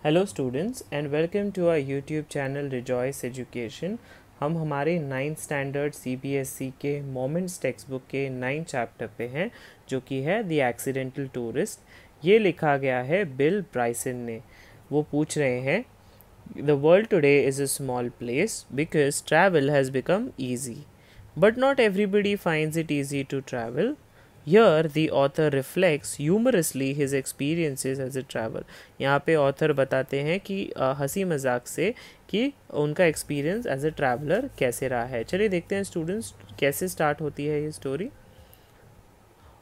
Hello students and welcome to our YouTube channel Rejoice Education. हम हमारे 9th standard CBSE के moments text book के 9 chapter पे हैं, जो कि है द एक्सीडेंटल टूरिस्ट। ये लिखा गया है बिल ब्राइसन ने। वो पूछ रहे हैं, the world today is a small place because travel has become easy, but not everybody finds it easy to travel. Here the author reflects humorously his experiences as a travel। यहाँ पे author बताते हैं कि हंसी मजाक से कि उनका एक्सपीरियंस एज अ ट्रैवलर कैसे रहा है। चलिए देखते हैं स्टूडेंट्स कैसे स्टार्ट होती है ये story.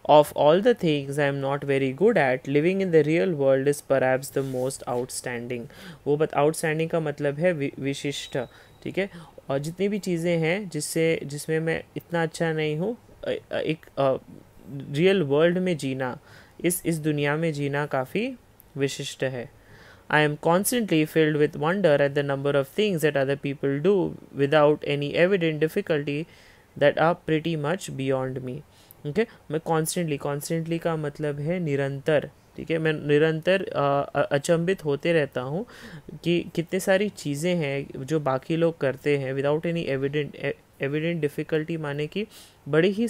Of all the things I am not very good at, living in the real world is perhaps the most outstanding। वो आउटस्टैंडिंग का मतलब है विशिष्ट, ठीक है। और जितनी भी चीज़ें हैं जिसमें मैं इतना अच्छा नहीं हूँ, एक रियल वर्ल्ड में जीना, इस दुनिया में जीना काफ़ी विशिष्ट है। I am constantly filled with wonder at the number of things that other people do without any evident difficulty that are pretty much beyond me। Okay, मैं कॉन्स्टेंटली का मतलब है निरंतर, ठीक है। मैं निरंतर अचंभित होते रहता हूँ कि कितने सारी चीज़ें हैं जो बाकी लोग करते हैं विदाउट एनी एविडेंट डिफ़िकल्टी, माने कि बड़े ही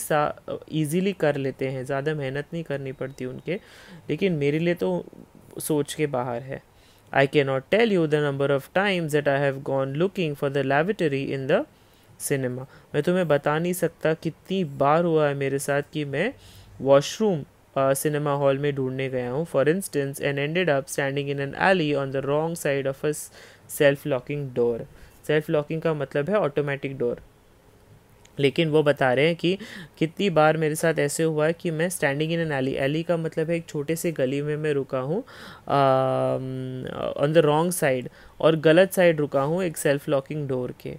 ईजीली कर लेते हैं, ज़्यादा मेहनत नहीं करनी पड़ती उनके, लेकिन मेरे लिए तो सोच के बाहर है। I cannot tell you the number of times that I have gone looking for the lavatory in the cinema। मैं तुम्हें बता नहीं सकता कितनी बार हुआ है मेरे साथ कि मैं वॉशरूम सिनेमा हॉल में ढूंढने गया हूँ, for instance, and ended up standing in an alley on the wrong side of a self locking door. Self locking का मतलब है ऑटोमेटिक डोर, लेकिन वो बता रहे हैं कि कितनी बार मेरे साथ ऐसे हुआ है कि मैं standing in an alley, alley का मतलब है एक छोटे से गली में मैं रुका हूँ ऑन द रॉन्ग साइड, और गलत साइड रुका हूँ एक सेल्फ लॉकिंग डोर के।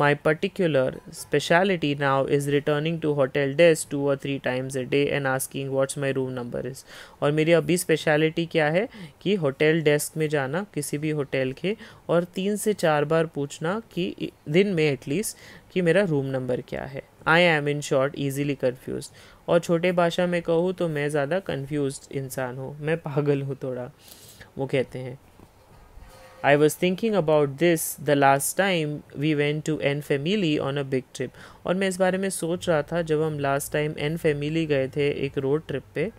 My particular speciality now is returning to hotel desk 2 or 3 times a day and asking what's my room number is। और मेरी अभी स्पेशलिटी क्या है कि होटल डेस्क में जाना किसी भी होटल के, और 3 से 4 बार पूछना कि दिन में एटलीस्ट कि मेरा रूम नंबर क्या है। I am in short easily confuse. और छोटे भाषा में कहूँ तो मैं ज़्यादा कन्फ्यूज इंसान हूँ, मैं पागल हूँ थोड़ा, वो कहते हैं। I was thinking about this the last time we went to N Family on a big trip। और मैं इस बारे में सोच रहा था जब हम लास्ट टाइम N Family गए थे एक रोड ट्रिप पे,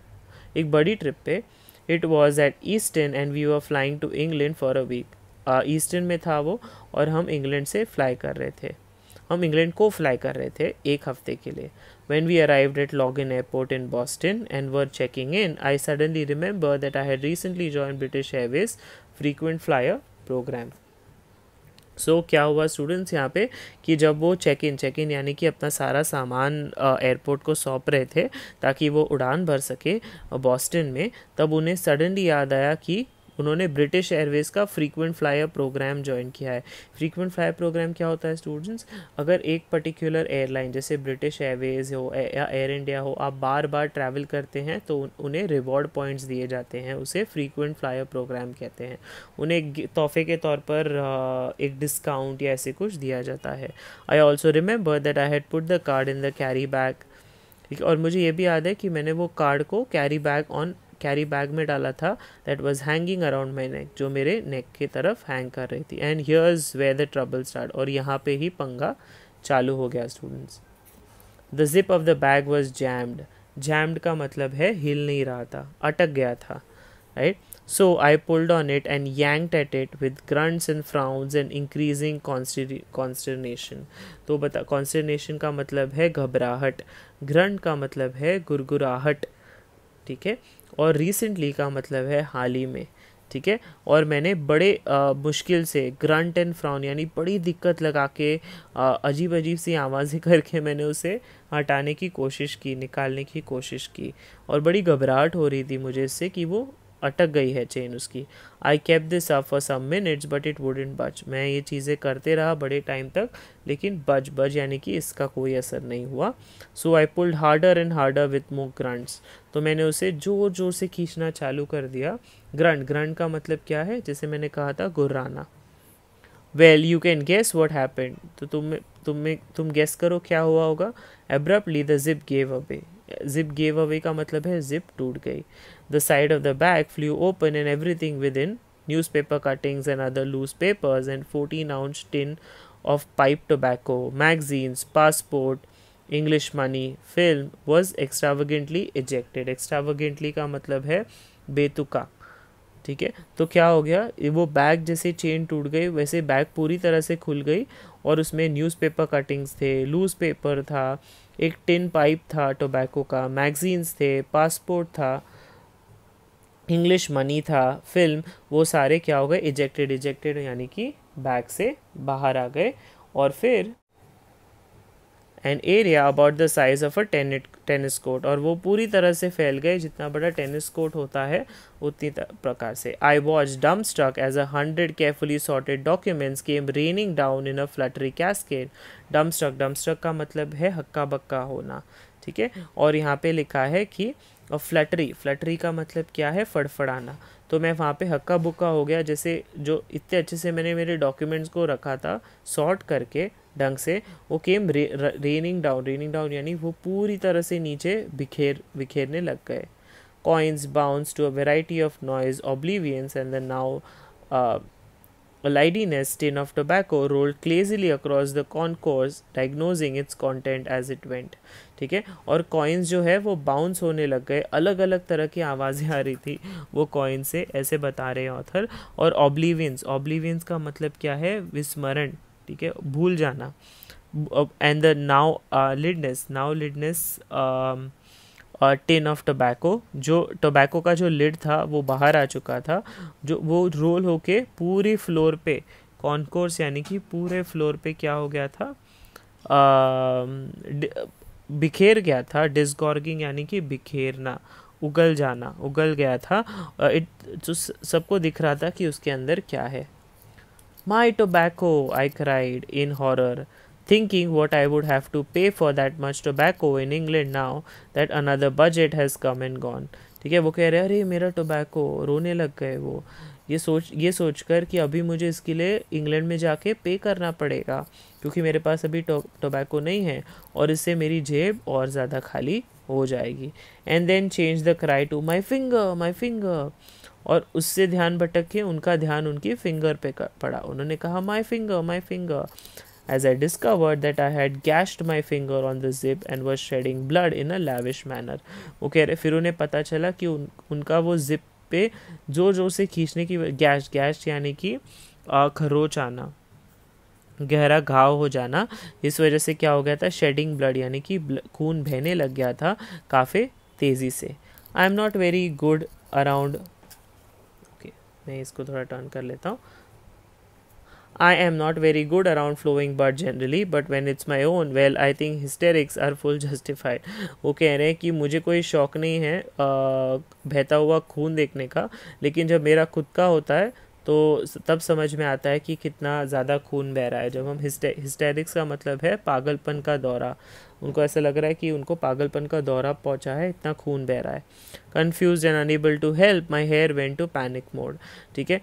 एक बड़ी ट्रिप पे। It was at Easton and we were flying to England for a week। Eastern में था वो, और हम इंग्लैंड से फ्लाई कर रहे थे, हम इंग्लैंड को फ्लाई कर रहे थे एक हफ्ते के लिए। When we arrived at Logan Airport in Boston and were checking in, I suddenly remembered that I had recently joined British Airways frequent flyer program. So क्या हुआ स्टूडेंट्स यहाँ पे कि जब वो चेक इन यानी कि अपना सारा सामान एयरपोर्ट को सौंप रहे थे ताकि वो उड़ान भर सके बॉस्टन में, तब उन्हें सडनली याद आया कि उन्होंने ब्रिटिश एयरवेज का फ्रीक्वेंट फ्लायर प्रोग्राम ज्वाइन किया है। फ्रीक्वेंट फ्लायर प्रोग्राम क्या होता है स्टूडेंट्स? अगर एक पर्टिकुलर एयरलाइन जैसे ब्रिटिश एयरवेज हो या एयर इंडिया हो, आप बार बार ट्रैवल करते हैं तो उन्हें रिवॉर्ड पॉइंट्स दिए जाते हैं, उसे फ्रीक्वेंट फ्लायर प्रोग्राम कहते हैं। उन्हें एक तोहफे के तौर पर एक डिस्काउंट या ऐसे कुछ दिया जाता है। I also remember that I had put the card in the carry bag, ठीक है। और मुझे ये भी याद है कि मैंने वो कार्ड को कैरी बैग में डाला था, that was hanging around my neck, जो मेरे नेक की तरफ हैंग कर रही थी। And here's where the trouble start, और यहाँ पे ही पंगा चालू हो गया students. The zip of the bag was jammed का मतलब है हिल नहीं रहा था, अटक गया था, right. So I pulled on it and yanked at it with grunts and frowns and increasing consternation। तो बता, consternation का मतलब है घबराहट, ग्रंट का मतलब है गुरगुराहट, ठीक है, और रिसेंटली का मतलब है हाल ही में, ठीक है। और मैंने बड़े मुश्किल से ग्रंट एंड फ्राउन यानी बड़ी दिक्कत लगा के अजीब सी आवाज़ें करके मैंने उसे हटाने की कोशिश की, निकालने की कोशिश की, और बड़ी घबराहट हो रही थी मुझे इससे कि वो अटक गई है चेन उसकी। I kept this up for some minutes but it wouldn't budge. मैं ये चीज़ें करते रहा बड़े टाइम तक, लेकिन बच यानी कि इसका कोई असर नहीं हुआ। So I pulled harder and harder with more grunts. तो मैंने उसे ज़ोर से खींचना चालू कर दिया। ग्रंट का मतलब क्या है? जैसे मैंने कहा था, गुर्राना। Well you can guess what happened. तो तुम गेस करो क्या हुआ होगा। Abruptly the zip gave away. Zip gave away का मतलब है जिप टूट गई। The side of the bag flew open and everything within newspaper cuttings and other loose papers, and 14-ounce tin of pipe tobacco, magazines, passport, English money, film was extravagantly ejected. extravagantly का मतलब है बेतुका, ठीक है। तो क्या हो गया, वो बैग जैसे चेन टूट गई वैसे बैग पूरी तरह से खुल गई और उसमें न्यूज़पेपर कटिंग्स थे, लूज पेपर था, एक टिन पाइप था टोबैको का, मैगजीन्स थे, पासपोर्ट था, इंग्लिश मनी था, फिल्म, वो सारे क्या हो गए, इजेक्टेड। इजेक्टेड यानी कि बैग से बाहर आ गए। और फिर an area about the size of a tennis court, और वो पूरी तरह से फैल गए, जितना बड़ा टेनिस कोर्ट होता है उतनी प्रकार से। I watch dumbstruck as 100 carefully sorted documents came raining down in a fluttery cascade. Dumbstruck का मतलब है हक्का बक्का होना, ठीक है। और यहाँ पे लिखा है कि फ्लटरी का मतलब क्या है, फड़फड़ाना। तो मैं वहाँ पे हक्का बुक्का हो गया, जैसे जो इतने अच्छे से मैंने मेरे डॉक्यूमेंट्स को रखा था सॉर्ट करके ढंग से, वो केम रेनिंग डाउन यानी वो पूरी तरह से नीचे बिखेरने लग गए। Coins bounce to a variety of noise oblivions and the now a lidiness tin of tobacco rolled crazily across the concourse, diagnosing its content as it went। ठीक है। और कॉइन्स जो है वो बाउंस होने लग गए, अलग अलग तरह की आवाज़ें आ रही थी वो कॉइन से, ऐसे बता रहे हैं ऑथर। और ऑब्लिवियंस का मतलब क्या है, विस्मरण, ठीक है, भूल जाना। And the now lidless tin of tobacco, जो टोबैको का जो लिड था वो बाहर आ चुका था, जो वो रोल होके पूरी फ्लोर पे, कॉन्कोर्स यानी कि पूरे फ्लोर पे क्या हो गया था, बिखेर गया था। डिसगॉर्गिंग यानी कि बिखेरना, उगल जाना, उगल गया था। तो सबको दिख रहा था कि उसके अंदर क्या है। My tobacco, I cried in horror, thinking what I would have to pay for that much tobacco in England now that another budget has come and gone। ठीक है, वो कह रहे हैं अरे मेरा टोबैको, रोने लग गए वो, ये सोचकर कि अभी मुझे इसके लिए इंग्लैंड में जाके पे करना पड़ेगा, क्योंकि मेरे पास अभी टोबैको नहीं है और इससे मेरी जेब और ज़्यादा खाली हो जाएगी। And then change the cry to my finger, और उससे ध्यान भटक के उनका ध्यान उनकी फिंगर पे पड़ा। उन्होंने कहा my finger, as I discovered that I had gashed my finger on the zip and was shedding blood in a lavish manner. वो कह रहे, फिर उन्हें पता चला कि उनका वो जिप पे जोर से खींचने की गैश यानी कि खरोच आना, गहरा घाव हो जाना, इस वजह से क्या हो गया था, शेडिंग ब्लड यानी कि खून बहने लग गया था काफ़ी तेज़ी से। आई am not very good around, मैं इसको थोड़ा टर्न कर लेता हूँ। I am not very good around flowing blood generally, but when it's my own, well, I think hysterics are full justified। वो कह रहे हैं कि मुझे कोई शौक नहीं है बहता हुआ खून देखने का, लेकिन जब मेरा खुद का होता है तो तब समझ में आता है कि कितना ज़्यादा खून बह रहा है। जब हम हिस्टेरिक्स का मतलब है पागलपन का दौरा, उनको ऐसा लग रहा है कि उनको पागलपन का दौरा पहुंचा है, इतना खून बह रहा है। Confused and unable to help my hair went to panic mode. ठीक है,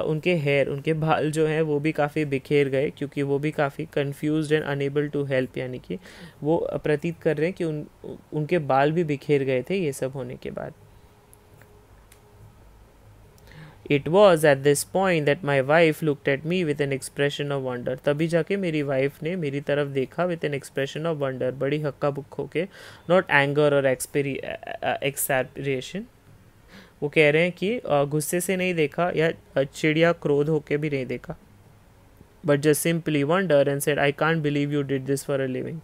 उनके बाल जो हैं वो भी काफ़ी बिखेर गए, क्योंकि वो भी काफ़ी confused and unable to help, यानी कि वो प्रतीत कर रहे हैं कि उनके बाल भी बिखेर गए थे ये सब होने के बाद। It was at this point that my wife looked at me with an expression of wonder। तभी जाके मेरी वाइफ ने मेरी तरफ देखा with an expression of wonder, बड़ी हक्का बुक होके, not anger or exasperation। वो कह रहे हैं कि गुस्से से नहीं देखा या चिड़िया क्रोध होके भी नहीं देखा, but just simply wonder and said, I can't believe you did this for a living।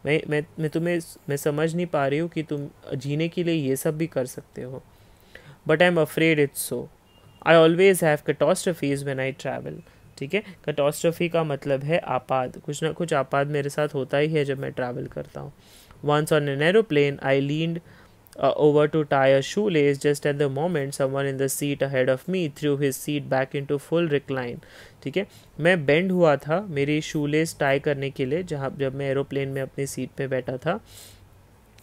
मैं समझ नहीं पा रही हूँ कि तुम जीने के लिए ये सब भी कर सकते हो। But I'm afraid it's so। I always have catastrophes when I travel। ठीक है, कैटास्ट्रॉफी का मतलब है आपात, कुछ ना कुछ आपात मेरे साथ होता ही है जब मैं ट्रैवल करता हूँ। Once on an aeroplane, I leaned over to tie a shoelace just at the moment someone in the seat ahead of me threw his seat back into full recline। ठीक है, मैं बेंड हुआ था मेरी shoelace tie करने के लिए, जब मैं एरोप्लेन में अपनी सीट पे बैठा था,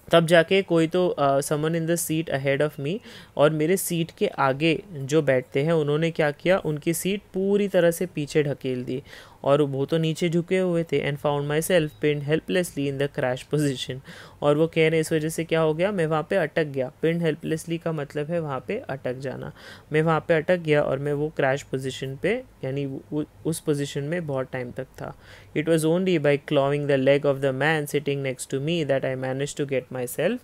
तब जाके कोई तो someone in the seat ahead of me, और मेरे सीट के आगे जो बैठते हैं उन्होंने क्या किया, उनकी सीट पूरी तरह से पीछे ढकेल दी और वो तो नीचे झुके हुए थे। And found my self pinned helplessly in the crash position, और वो कह रहे हैं इस वजह से क्या हो गया, मैं वहाँ पे अटक गया। पिन्ड हेल्पलेसली का मतलब है वहाँ पे अटक जाना। मैं वहाँ पे अटक गया और मैं वो क्रैश पोजिशन पे, यानी उस पोजिशन में बहुत टाइम तक था। It was only by clawing the leg of the man sitting next to me that I manage to get my self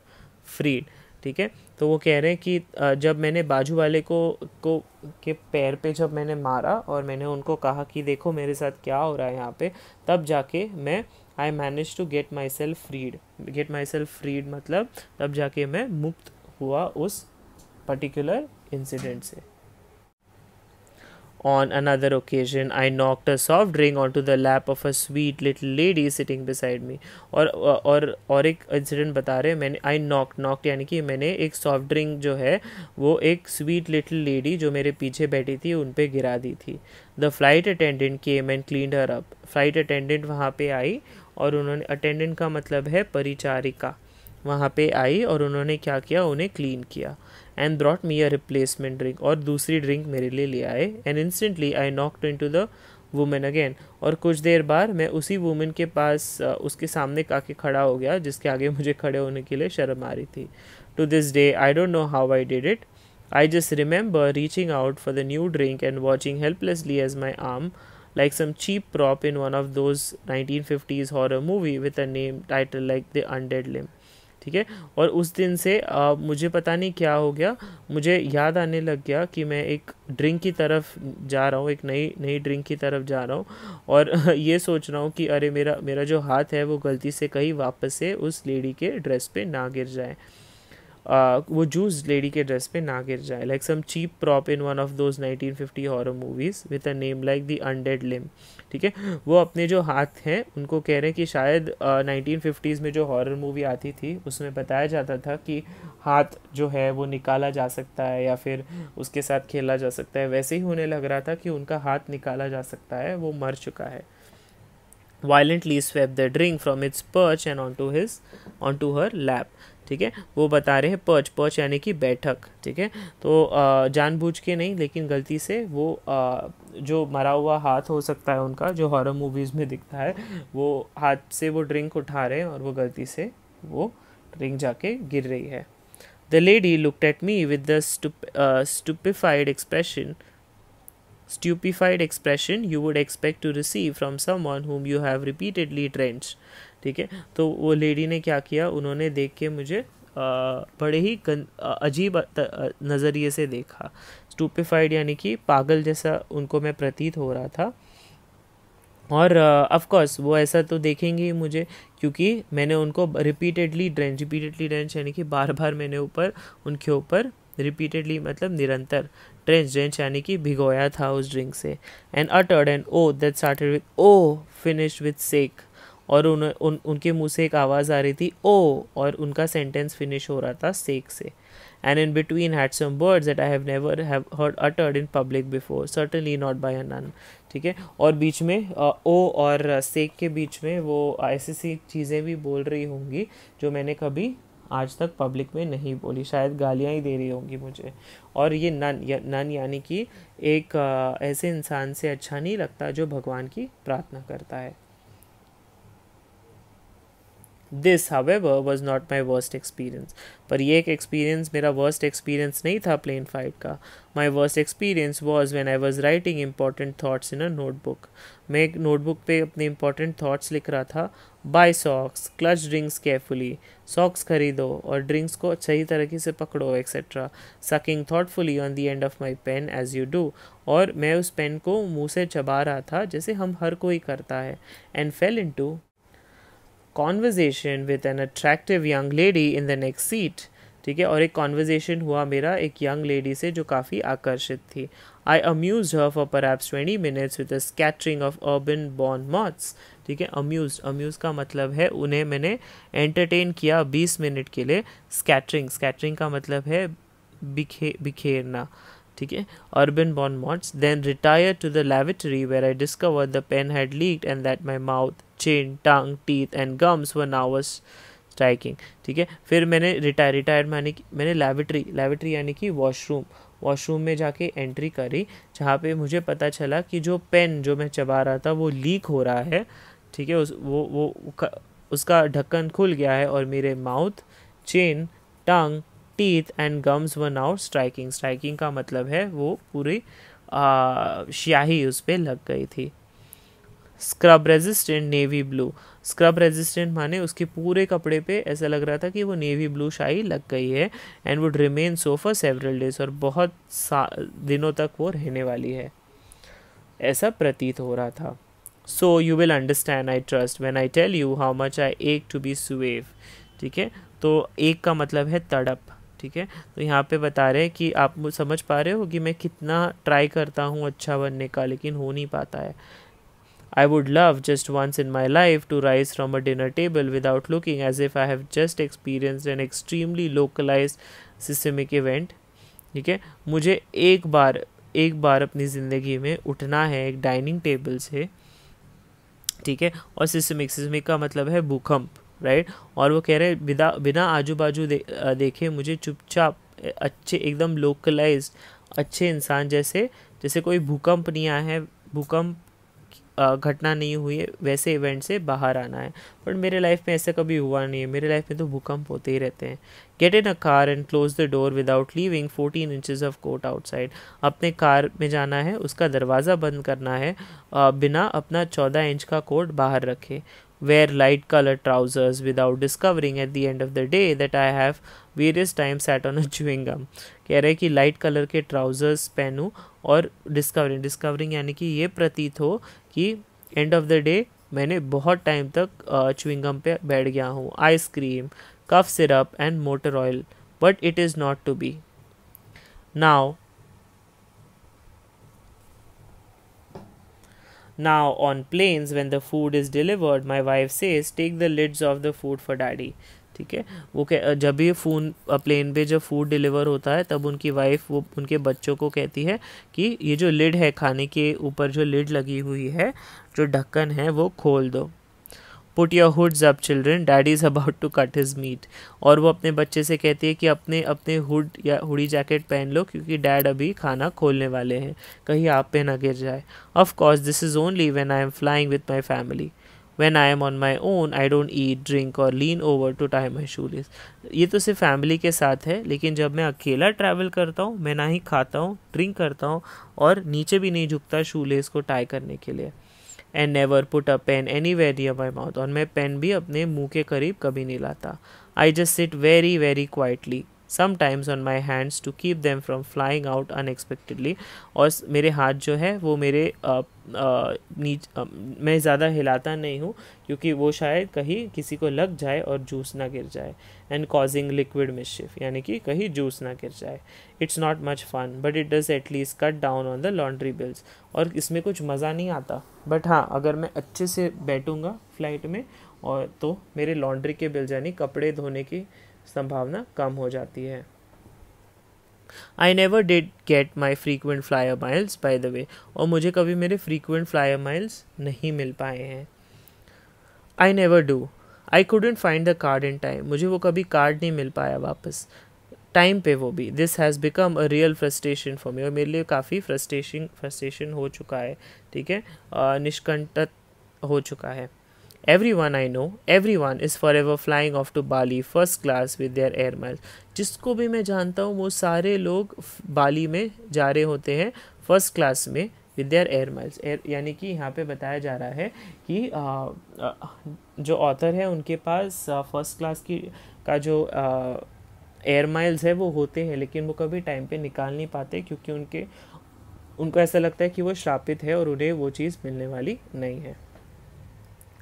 freed. ठीक है, तो वो कह रहे हैं कि जब मैंने बाजू वाले को के पैर पे जब मैंने मारा और मैंने उनको कहा कि देखो मेरे साथ क्या हो रहा है यहाँ पे, तब जाके मैं I manage to get my self freed. Get my self freed मतलब तब जाके मैं मुक्त हुआ उस पर्टिकुलर इंसिडेंट से। On another occasion, I knocked a soft drink onto the lap of a sweet little lady sitting beside me. और एक इंसिडेंट बता रहे हैं, मैंने आई नॉक्ड यानी कि मैंने एक सॉफ्ट ड्रिंक जो है वो एक स्वीट लिटिल लेडी जो मेरे पीछे बैठी थी उन पे गिरा दी थी। The flight attendant came and cleaned her up. Flight attendant वहाँ पे आई और उन्होंने, अटेंडेंट का मतलब है परिचारिका, वहाँ पे आई और उन्होंने क्या किया, उन्हें क्लीन किया। And brought me a replacement drink, और दूसरी ड्रिंक मेरे लिए ले आए। And instantly I knocked into the women again, और कुछ देर बाद मैं उसी वुमेन के पास उसके सामने आके खड़ा हो गया जिसके आगे मुझे खड़े होने के लिए शर्म आ रही थी। To this day I don't know how I did it. I just remember reaching out for the new drink and watching helplessly as my arm, like some cheap prop in one of those 1950s horror movie with a name title like The Undead Limb. ठीक है, और उस दिन से मुझे पता नहीं क्या हो गया, मुझे याद आने लग गया कि मैं एक ड्रिंक की तरफ जा रहा हूँ, एक नई ड्रिंक की तरफ जा रहा हूँ, और ये सोच रहा हूँ कि अरे मेरा जो हाथ है वो गलती से कहीं वापस से उस लेडी के ड्रेस पे ना गिर जाए, वो जूस लेडी के ड्रेस पे ना गिर जाए। Like some cheap prop in one of those 1950 horror movies with a name like the undead limb. ठीक है, वो अपने जो हाथ हैं उनको कह रहे हैं कि शायद 1950s में जो हॉरर मूवी आती थी उसमें बताया जाता था कि हाथ जो है वो निकाला जा सकता है या फिर उसके साथ खेला जा सकता है, वैसे ही होने लग रहा था कि उनका हाथ निकाला जा सकता है, वो मर चुका है। Violently swept the drink from its perch and onto her lap। ठीक है, वो बता रहे हैं पर्च यानी कि बैठक। ठीक है, तो जानबूझ के नहीं लेकिन गलती से वो जो मरा हुआ हाथ हो सकता है उनका, जो हॉरर मूवीज़ में दिखता है, वो हाथ से वो ड्रिंक उठा रहे हैं और वो गलती से वो ड्रिंक जाके गिर रही है। The lady looked at me with the stupefied expression you would expect to receive from someone whom you have repeatedly drenched। ठीक है, तो वो लेडी ने क्या किया, उन्होंने देख के मुझे बड़े ही अजीब नज़रिए से देखा। स्टूपिफाइड यानी कि पागल जैसा उनको मैं प्रतीत हो रहा था, और ऑफ कोर्स वो ऐसा तो देखेंगे ही मुझे, क्योंकि मैंने उनको रिपीटेडली ड्रेंच यानी कि बार बार मैंने उनके ऊपर रिपीटेडली मतलब निरंतर ड्रेंच यानी कि भिगोया था उस ड्रिंक से। And uttered and oh that started with oh finished with sec, और उनके मुंह से एक आवाज़ आ रही थी ओ, और उनका सेंटेंस फिनिश हो रहा था सेक से। And in between had some words that I have never have heard uttered in public before, certainly not by a nun. ठीक है, और बीच में ओ और सेक के बीच में वो ऐसी सी चीज़ें भी बोल रही होंगी जो मैंने कभी आज तक पब्लिक में नहीं बोली, शायद गालियाँ ही दे रही होंगी मुझे। और ये नन यानी कि एक ऐसे इंसान से अच्छा नहीं लगता जो भगवान की प्रार्थना करता है। This however was not my worst experience, पर ये एक एक्सपीरियंस मेरा वर्स्ट एक्सपीरियंस नहीं था प्लेन फाइट का। माई worst experience was when I was writing important thoughts in a notebook. मैं एक नोटबुक पे अपने इंपॉर्टेंट थाट्स लिख रहा था। Buy socks, clutch drinks carefully, socks खरीदो और ड्रिंक्स को सही तरीके से पकड़ो etcetera, sucking thoughtfully on the end of my pen as you do, और मैं उस पेन को मुंह से चबा रहा था जैसे हम हर कोई करता है। And fail into conversation with an attractive young lady in the next seat. ठीक है, और एक कॉन्वर्जेशन हुआ मेरा एक यंग लेडी से जो काफ़ी आकर्षित थी। I amuse her for perhaps 20 minutes with a scattering of urban born moths. ठीक है, अम्यूज का मतलब है उन्हें मैंने एंटरटेन किया 20 मिनट के लिए। स्कैटरिंग का मतलब है बिखेरना। ठीक है, urban born moths. Then retire to the laboratory where I discovered the pen had leaked and that my mouth, chin, tongue, teeth and gums were now a striking, ठीक है। फिर मैंने रिटायर मैंने लैबोरेटरी यानी कि वॉशरूम में जाके entry करी, जहाँ पे मुझे पता चला कि जो पेन जो मैं चबा रहा था वो लीक हो रहा है, ठीक है। उसका ढक्कन खुल गया है और मेरे mouth, chin, tongue, teeth and gums were now striking का मतलब है वो पूरी स्याही उस पर लग गई थी। Scrub resistant navy blue, scrub resistant माने उसके पूरे कपड़े पे ऐसा लग रहा था कि वो नेवी ब्लू शाही लग गई है। And would remain so for several days, और बहुत दिनों तक वो रहने वाली है, ऐसा प्रतीत हो रहा था। So you will understand I trust when I tell you how much I ache to B सुवेव, ठीक है। तो एक का मतलब है तड़प, ठीक है। तो यहाँ पे बता रहे हैं कि आप समझ पा रहे हो कि मैं कितना ट्राई करता हूँ अच्छा बनने का, लेकिन हो नहीं पाता है। I would love just once in my life to rise from a dinner table without looking as if I have just experienced an extremely localized seismic event, ठीक है। मुझे एक बार अपनी ज़िंदगी में उठना है एक डाइनिंग टेबल से, ठीक है। और सिस्मिक का मतलब है भूकंप, राइट। और वो कह रहे हैं बिना आजू बाजू देखे मुझे चुपचाप अच्छे एकदम लोकलाइज्ड अच्छे इंसान जैसे कोई भूकंप नहीं आया है, भूकंप घटना नहीं हुई है, वैसे इवेंट से बाहर आना है। बट मेरे लाइफ में ऐसा कभी हुआ नहीं है, मेरे लाइफ में तो भूकंप होते ही रहते हैं। Get in a car and close the door without leaving 14 inches of coat outside, अपने कार में जाना है, उसका दरवाज़ा बंद करना है बिना अपना 14 इंच का कोट बाहर रखे। Wear light colour trousers without discovering at the end of the day that I have various time sat on a chewing gum, कह रहे हैं कि लाइट कलर के ट्राउजर्स पहनूं और डिस्कवरिंग यानी कि ये प्रतीत हो कि एंड ऑफ द डे मैंने बहुत टाइम तक च्युइंगम पे बैठ गया हूँ। Ice cream, cough syrup and motor oil, but it is not to be. Now on planes when the food is delivered my wife says take the lids off the food for daddy, ठीक है। वो जब भी plane पे जब food deliver होता है तब उनकी वाइफ वो उनके बच्चों को कहती है कि ये जो लिड है, खाने के ऊपर जो लिड लगी हुई है, जो ढक्कन है, वो खोल दो। Put your hoods up children, daddy is about to cut his meat, और वो अपने बच्चे से कहती है कि अपने हुड या हुडी जैकेट पहन लो क्योंकि डैड अभी खाना खोलने वाले हैं, कहीं आप पे ना गिर जाए। Of course this is only when I am flying with my family, When I am on my own, I don't eat, drink or lean over to tie my shoelace. ये तो सिर्फ फैमिली के साथ है, लेकिन जब मैं अकेला ट्रैवल करता हूँ मैं ना ही खाता हूँ, ड्रिंक करता हूँ और नीचे भी नहीं झुकता शूलेस को टाई करने के लिए। And never put a pen anywhere near my mouth, और मैं पेन भी अपने मुंह के करीब कभी नहीं लाता। I just sit very very quietly, sometimes on my hands to keep them from flying out unexpectedly, और मेरे हाथ जो है वो मेरे मैं ज़्यादा हिलाता नहीं हूँ क्योंकि वो शायद कहीं किसी को लग जाए और जूस ना गिर जाए। एंड कॉजिंग लिक्विड मिसचिफ, यानी कि कहीं जूस ना गिर जाए। It's not much fun but it does at least cut down on the laundry bills, और इसमें कुछ मज़ा नहीं आता, बट हाँ अगर मैं अच्छे से बैठूँगा फ्लाइट में और तो मेरे लॉन्ड्री के बिल यानी कपड़े धोने की संभावना कम हो जाती है। I never did get my frequent flyer miles by the way, और मुझे कभी मेरे फ्रीक्वेंट फ्लायर माइल्स नहीं मिल पाए हैं। I never do, I couldn't find the card in time, मुझे वो कभी कार्ड नहीं मिल पाया वापस टाइम पे, वो भी। This has become a real frustration for me, और मेरे लिए काफ़ी फ्रस्ट्रेशन हो चुका है, ठीक है, निष्कंटक हो चुका है। Everyone I know, everyone is forever flying off to Bali first class with their air miles. जिसको भी मैं जानता हूँ वो सारे लोग बाली में जा रहे होते हैं फर्स्ट क्लास में विद देयर एयर माइल्स। यानी कि यहाँ पे बताया जा रहा है कि जो ऑथर है उनके पास फर्स्ट क्लास की का जो एयर माइल्स है वो होते हैं, लेकिन वो कभी टाइम पे निकाल नहीं पाते क्योंकि उनको ऐसा लगता है कि वो श्रापित है और उन्हें वो चीज़ मिलने वाली नहीं है।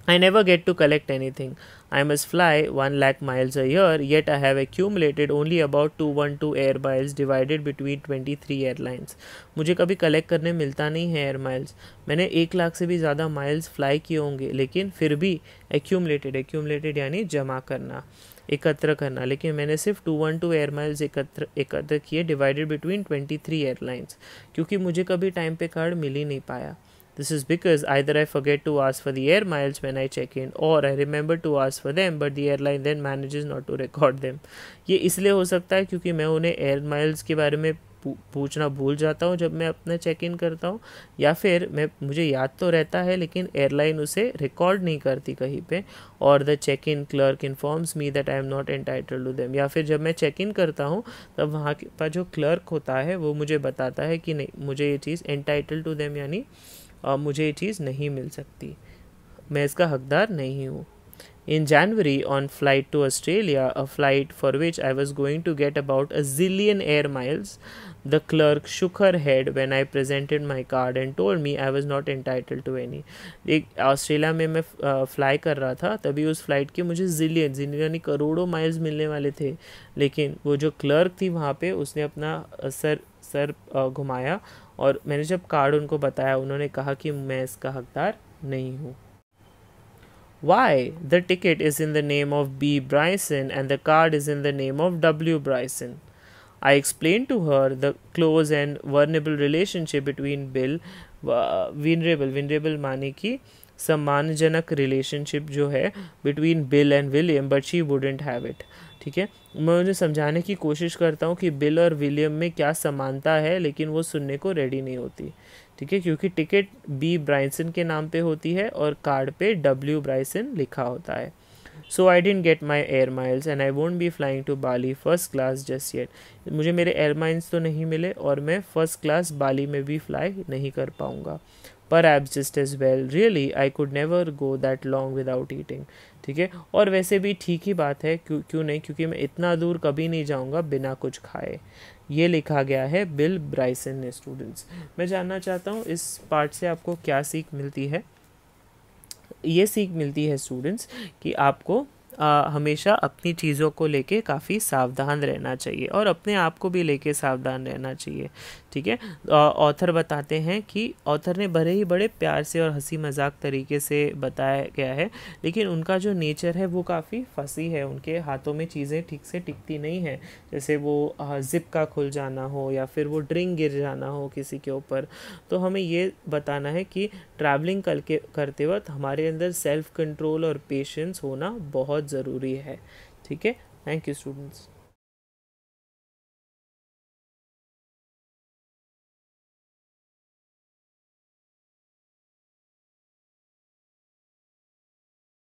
I never get to collect anything. I must fly 1 lakh miles a year, yet I have accumulated only about 212 air miles divided between 23 airlines. मुझे कभी कलेक्ट करने मिलता नहीं है एयर माइल्स। मैंने 1 लाख से भी ज़्यादा माइल्स फ्लाई किए होंगे, लेकिन फिर भी accumulated यानी जमा करना, एकत्र करना, लेकिन मैंने सिर्फ 212 एयर माइल्स एकत्र किए डिवाइडेड बिटवीन 23 एयरलाइंस, क्योंकि मुझे कभी टाइम पे कार्ड मिल ही नहीं पाया। This is because either I forget to ask for the air miles when I check in, or I remember to ask for them but the airline then manages not to record them. ये इसलिए हो सकता है क्योंकि मैं उन्हें air miles के बारे में पूछना भूल जाता हूँ जब मैं अपना चेक इन करता हूँ, या फिर मुझे याद तो रहता है लेकिन एयरलाइन उसे रिकॉर्ड नहीं करती कहीं पे, और the check in clerk informs me that I am not entitled to them, या फिर जब मैं चेक इन करता हूँ तब वहाँ पर जो क्लर्क होता है वो मुझे बताता है कि नहीं मुझे ये चीज़ एंटाइटल्ड टू देम यानी मुझे ये चीज़ नहीं मिल सकती, मैं इसका हकदार नहीं हूँ. In January, on flight to Australia, a flight for which I was going to get about a zillion air miles, the clerk shook her head when I presented my card and told me I was not entitled to any. एक Australia में मैं fly कर रहा था, तभी उस flight के मुझे जिलियन यानी करोड़ों माइल्स मिलने वाले थे, लेकिन वो जो क्लर्क थी वहाँ पे उसने अपना सर घुमाया, और मैंने जब कार्ड उनको बताया उन्होंने कहा कि मैं इसका हकदार नहीं हूँ. Why? The ticket is in the name of B. Bryson and the card is in the name of W. Bryson. I explained to her the close and vulnerable relationship between Bill, vulnerable माने कि सम्मानजनक relationship जो है between bill and William, but she wouldn't have it. ठीक है, मैं उन्हें समझाने की कोशिश करता हूँ कि बिल और विलियम में क्या समानता है, लेकिन वो सुनने को रेडी नहीं होती. ठीक है, क्योंकि टिकट बी ब्राइसन के नाम पे होती है और कार्ड पे डब्ल्यू ब्राइसन लिखा होता है. So I didn't get my air miles and I won't be flying to Bali first class just yet. मुझे मेरे एयर माइल्स तो नहीं मिले और मैं फर्स्ट क्लास बाली में भी फ्लाई नहीं कर पाऊँगा. Perhaps just as well. Really, I could never go that long without eating. ठीक है, और वैसे भी ठीक ही बात है, क्यों नहीं, क्योंकि मैं इतना दूर कभी नहीं जाऊंगा बिना कुछ खाए. ये लिखा गया है बिल ब्राइसन ने. स्टूडेंट्स, मैं जानना चाहता हूँ इस पार्ट से आपको क्या सीख मिलती है. ये सीख मिलती है स्टूडेंट्स कि आपको हमेशा अपनी चीज़ों को लेके काफ़ी सावधान रहना चाहिए और अपने आप को भी लेके सावधान रहना चाहिए. ठीक है, ऑथर बताते हैं कि ऑथर ने बड़े प्यार से और हंसी मजाक तरीके से बताया गया है, लेकिन उनका जो नेचर है वो काफ़ी फंसी है. उनके हाथों में चीज़ें ठीक से टिकती नहीं हैं, जैसे वो जिप का खुल जाना हो या फिर वो ड्रिंक गिर जाना हो किसी के ऊपर. तो हमें ये बताना है कि ट्रैवलिंग करते वक्त हमारे अंदर सेल्फ कंट्रोल और पेशेंस होना बहुत ज़रूरी है. ठीक है, थैंक यू स्टूडेंट्स.